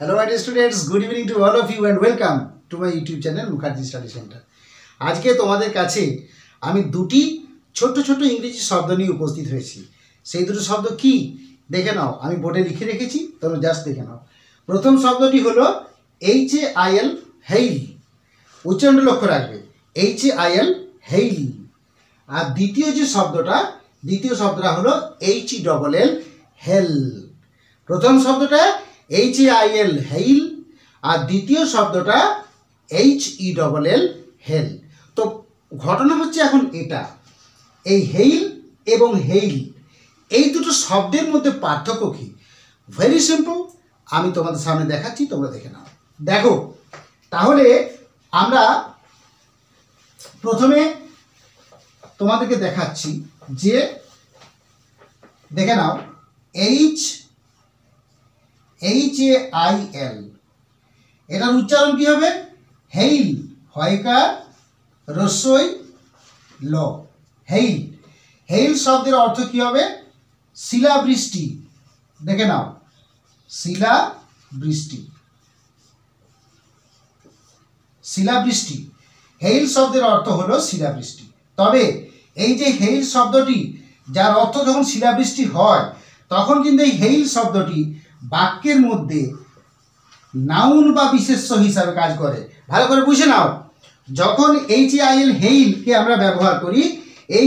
Hello my dear students, good evening to all of you and welcome to my YouTube channel Mukherjee Study Center. আজকে তোমাদের কাছে আমি দুটি ছোট ছোট ইংরেজি শব্দ নিয়ে উপস্থিত হয়েছি। সেই দুটো শব্দ কি দেখে নাও, আমি বোর্ডে লিখে রেখেছি, তোমরা জাস্ট দেখে নাও। প্রথম শব্দটি হলো HAIL হেইল, উচ্চারণটা লক্ষ্য রাখবে, HAIL হেইল। আর দ্বিতীয় শব্দটা হলো HELL হেল। প্রথম শব্দটা HAIL হেইল আর দ্বিতীয় শব্দটা HELL হেল। তো ঘটনা হচ্ছে এখন এটা, এই হেইল এবং হেইল এই দুটো শব্দের মধ্যে পার্থক্য কি? ভেরি সিম্পল, আমি তোমাদের সামনে দেখাচ্ছি, তোমরা দেখে নাও। দেখো তাহলে আমরা প্রথমে তোমাদেরকে দেখাচ্ছি যে দেখে নাও HAIL, এটার উচ্চারণ কি হবে? হেইল, হয়কার রস্যই ল, হেইল। হেইল শব্দের অর্থ কি হবে? শিলাবৃষ্টি। দেখে নাও, শিলাবৃষ্টি, শিলাবৃষ্টি। হেইল শব্দের অর্থ হলো শিলাবৃষ্টি। তবে এই যে হেইল শব্দটি, যার অর্থ যখন শিলাবৃষ্টি হয়, তখন কিন্তু এই হেইল শব্দটি বাক্যের মধ্যে নাউন বা বিশেষ্য হিসাবে কাজ করে। ভালো করে বুঝে নাও, যখন HAIL হেইলকে আমরা ব্যবহার করি,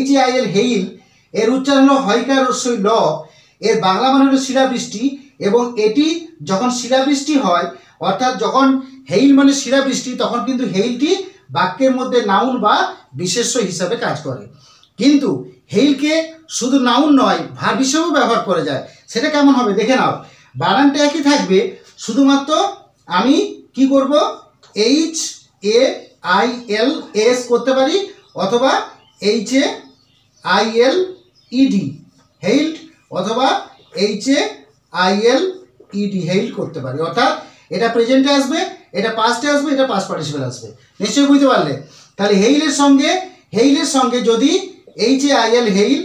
HAIL হেইল এর উচ্চারণ হলো হয়কার রস্যই ল, এর বাংলা মানে হলো শিলাবৃষ্টি। এবং এটি যখন শিলাবৃষ্টি হয়, অর্থাৎ যখন হেইল মানে শিলাবৃষ্টি, তখন কিন্তু হেইলটি বাক্যের মধ্যে নাউন বা বিশেষ্য হিসাবে কাজ করে। কিন্তু হেইলকে শুধু নাউন নয়, ভার্ব হিসেবেও ব্যবহার করা যায়। সেটা কেমন হবে দেখে নাও, বানানটা একই থাকবে, শুধুমাত্র আমি কি করব, HAILS করতে পারি অথবা HAILED হেইল্ড অথবা HAILED হেইল্ড করতে পারি। অর্থাৎ এটা প্রেজেন্টে আসবে, এটা পাস্টে আসবে, এটা পাস্ট পার্টিসিপল আসবে। নিশ্চয়ই বুঝতে পারলে? তাহলে হেইলের সঙ্গে যদি HAIL হেইল,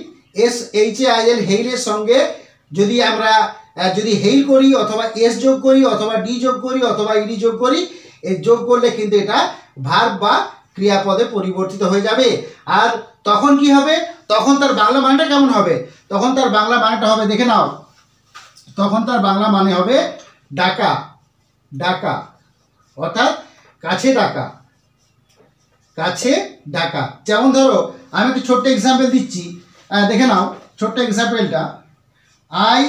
HAIL হেইলের সঙ্গে যদি আমরা হেইল করি অথবা এস যোগ করি অথবা ডি যোগ করি অথবা ইডি যোগ করি, এর যোগ করলে কিন্তু এটা ভার্ব বা ক্রিয়াপদে পরিবর্তিত হয়ে যাবে। আর তখন কি হবে? তখন তার বাংলা মানেটা কেমন হবে? তখন তার বাংলা মানেটা হবে, দেখে নাও, তখন তার বাংলা মানে হবে ডাকা, ডাকা, অর্থাৎ কাছে ডাকা, কাছে ডাকা। যেমন ধরো আমি একটু ছোট্ট এক্সাম্পল দিচ্ছি, দেখে নাও ছোট্ট এক্সাম্পলটা। I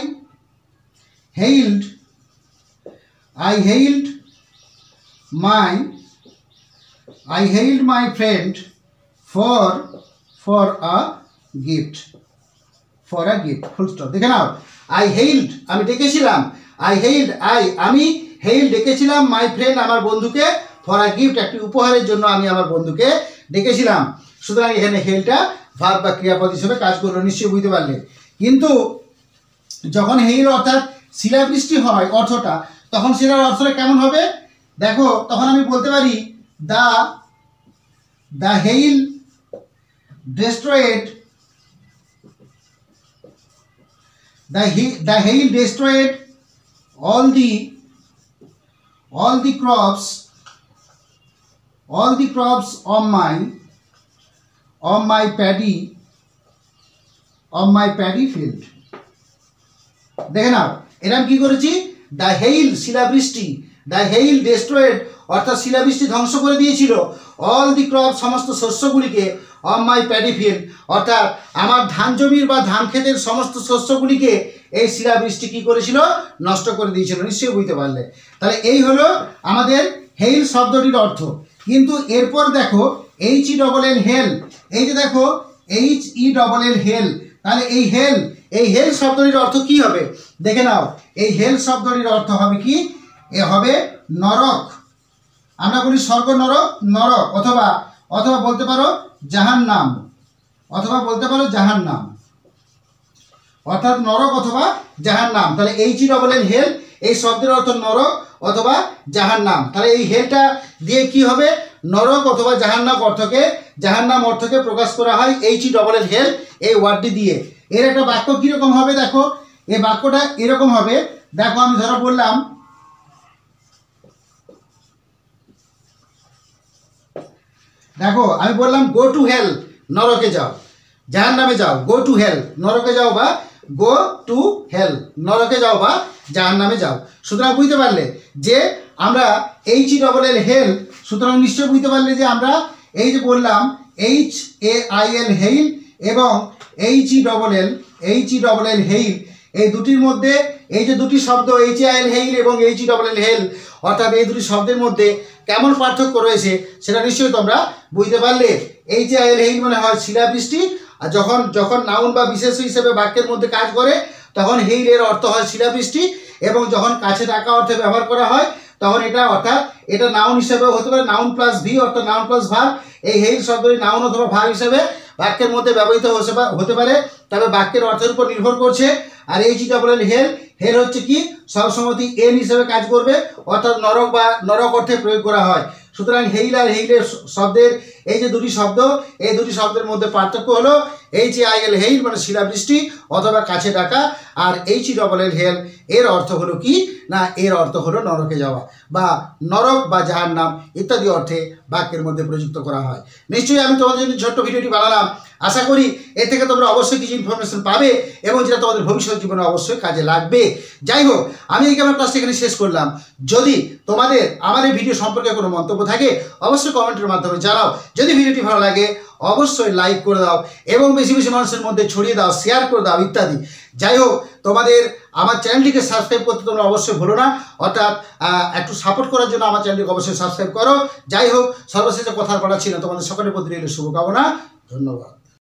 hailed my friend for a gift, full stop। দেখে নাও, I hailed আমি ডেকেছিলাম, আমি hailed ডেকেছিলাম my friend আমার বন্ধুকে, for a gift একটি উপহারের জন্য আমি আমার বন্ধুকে ডেকেছিলাম। সুতরাং এখানে হেইলটা ভার্ব বা ক্রিয়াপদ হিসেবে কাজ করলো, নিশ্চয়ই বুঝতে পারলে। কিন্তু যখন হেইল অর্থাৎ শিলাবৃষ্টি হয় অর্থটা, তখন সেটার অর্থটা কেমন হবে দেখো, তখন আমি বলতে পারি the hail destroyed all the crops of my paddy field। দেখে নাও, এরকম কি করেছি? দ্য হেইল শিলাবৃষ্টি, দ্য হেইল ডেস্ট্রয়েড অর্থাৎ শিলাবৃষ্টি ধ্বংস করে দিয়েছিল, অল দি ক্রপ সমস্ত শস্যগুলিকে, অফ মাই প্যাডি ফিল্ড অর্থাৎ আমার ধান জমির বা ধান ক্ষেতের সমস্ত শস্যগুলিকে এই শিলাবৃষ্টি কি করেছিল? নষ্ট করে দিয়েছিল। নিশ্চয়ই বুঝতে পারলে? তাহলে এই হলো আমাদের হেইল শব্দটির অর্থ। কিন্তু এরপর দেখো HELL হেল, এই যে দেখো HELL হেল, তাহলে এই হেল শব্দটির অর্থ কি হবে দেখে নাও। এই হেল শব্দটির অর্থ হবে কি? এ হবে নরক। আমরা বলি স্বর্গ নরক, নরক, অথবা বলতে পারো জাহান্নাম, অর্থাৎ নরক অথবা জাহান্নাম। তাহলে HELL হেল এই শব্দের অর্থ নরক অথবা জাহান্নাম। তাহলে এই হেলটা দিয়ে কি হবে? নরক অথবা জাহান্নাম অর্থকে প্রকাশ করা হয় HELL হেল এই ওয়ার্ডটি দিয়ে। এর একটা বাক্য কীরকম হবে দেখো, এই বাক্যটা এরকম হবে। দেখো আমি ধরো বললাম দেখো আমি বললাম গো টু হেল, নরকে যাও, জাহান্নামে যাও, গো টু হেল নরকে যাও বা গো টু হেল নরকে যাও বা জাহান্নামে যাও। সুতরাং বুঝতে পারলে যে আমরা HELL হেল, সুতরাং নিশ্চয়ই বুঝতে পারলে যে আমরা এই যে বললাম HAIL হেইল এবং HELL হেইল, এই দুটির মধ্যে এই যে দুটি শব্দ HAIL হেইল এবং HELL হেল, অর্থাৎ এই দুটি শব্দের মধ্যে কেমন পার্থক্য রয়েছে সেটা নিশ্চয়ই তোমরা বুঝতে পারলে। HAIL হেইল মানে হয় শিলাবৃষ্টি, আর যখন যখন নাউন বা বিশেষ হিসেবে বাক্যের মধ্যে কাজ করে তখন হেইলের অর্থ হয় শিলাবৃষ্টি, এবং যখন কাছে ডাকা অর্থে ব্যবহার করা হয় তখন এটা অর্থাৎ এটা নাউন হিসেবেও হতে পারে, নাউন প্লাস ভি অর্থাৎ নাউন প্লাস ভার্ব। এই হেইল শব্দটি নাউন অথবা ভার্ব হিসেবে বাক্যের মধ্যে ব্যবহৃত হতে পারে, তবে বাক্যের অর্থের উপর নির্ভর করছে। আর HELL হেল, হেল হচ্ছে কি সবসময় এন হিসেবে কাজ করবে, অর্থাৎ নরক বা নরক অর্থে প্রয়োগ করা হয়। সুতরাং হেইল আর হেইলের শব্দের এই যে দুটি শব্দ, এই দুটি শব্দের মধ্যে পার্থক্য হলো HAIL হেইল মানে শিলাবৃষ্টি অথবা কাছে ডাকা, আর HELL হেল এর অর্থ হলো কি না, এর অর্থ হলো নরকে যাওয়া বা নরক বা জাহান্নাম ইত্যাদি অর্থে বাক্যের মধ্যে প্রযুক্ত করা হয়। নিশ্চয়ই আমি তোমাদের জন্য ছোট্ট ভিডিওটি বানালাম, আশা করি এর থেকে তোমরা অবশ্যই কিছু ইনফরমেশন পাবে এবং যেটা তোমাদের ভবিষ্যৎ জীবনে অবশ্যই কাজে লাগবে। যাই হোক, আমি এই আমার ক্লাসটা এখানে শেষ করলাম। যদি তোমাদের আমার এই ভিডিও সম্পর্কে কোনো মন্তব্য থাকে অবশ্যই কমেন্টের মাধ্যমে জানাও। যদি ভিডিওটি ভালো লাগে অবশ্যই লাইক করে দাও এবং বেশি বেশি মানুষের মধ্যে ছড়িয়ে দাও, শেয়ার করে দাও ইত্যাদি। যাই হোক, তোমাদের আমার চ্যানেলটিকে সাবস্ক্রাইব করতে তোমরা অবশ্যই ভুলো না, অর্থাৎ একটু সাপোর্ট করার জন্য আমার চ্যানেলটিকে অবশ্যই সাবস্ক্রাইব করো। যাই হোক, সর্বশেষে কথার বলা ছিল, তোমাদের সকলের প্রতি রইল শুভকামনা। ধন্যবাদ।